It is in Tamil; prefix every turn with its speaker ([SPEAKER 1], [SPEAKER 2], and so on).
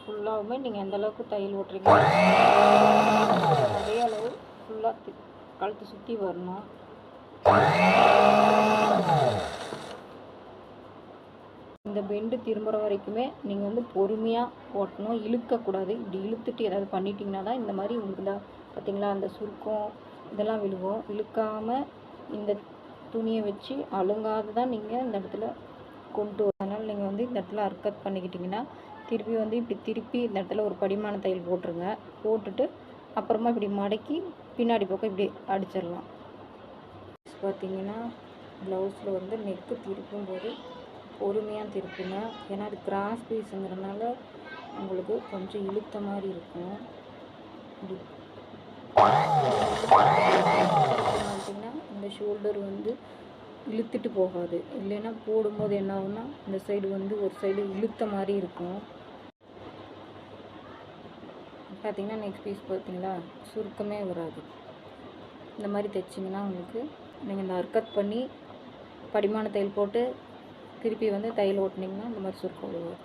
[SPEAKER 1] ஃபுல்லாகவுமே நீங்கள் எந்த அளவுக்கு தையல் ஓட்டுறீங்களோ அதே அளவு ஃபுல்லாக கழுத்து சுற்றி வரணும். இந்த பெண்டு திரும்புகிற வரைக்குமே நீங்கள் வந்து பொறுமையாக ஓட்டணும், இழுக்கக்கூடாது. இப்படி இழுத்துட்டு ஏதாவது பண்ணிட்டீங்கன்னா தான் இந்த மாதிரி உங்களுக்கு தான் பார்த்திங்களா அந்த சுருக்கம் இதெல்லாம் விழுகும். இழுக்காமல் இந்த துணியை வச்சு அழுங்காது தான் நீங்கள் இந்த இடத்துல கொண்டு வரும். அதனால் நீங்கள் வந்து இந்த இடத்துல அர்க்கத் பண்ணிக்கிட்டிங்கன்னா திருப்பி வந்து இப்படி திருப்பி இந்த இடத்துல ஒரு படிமான தையல் போட்டுருங்க. போட்டுட்டு அப்புறமா இப்படி மடக்கி பின்னாடி பக்கம் இப்படி அடிச்சிடலாம். பார்த்திங்கன்னா ப்ளவுஸில் வந்து நெக்கு திருப்பும்போது பொறுமையாக திருப்புங்க. ஏன்னா அது கிராஸ் பீஸுங்கிறதுனால உங்களுக்கு கொஞ்சம் இழுத்த மாதிரி இருக்கும். இப்படி பார்த்திங்கன்னா இந்த ஷோல்டர் வந்து இழுத்துட்டு போகாது. இல்லைன்னா போடும்போது என்ன ஆகும்னா இந்த சைடு வந்து ஒரு சைடு இழுத்த மாதிரி இருக்கும். பார்த்திங்கன்னா நெக்ஸ்ட் பீஸ் பார்த்திங்களா சுருக்கமே வராது. இந்த மாதிரி தைச்சிங்கன்னா உங்களுக்கு நீங்கள் இந்த அர்க்கத் பண்ணி படிமான தையல் போட்டு திருப்பி வந்து தையல் ஓட்டினீங்கன்னா இந்த மாதிரி சுருக்கம் வரும்.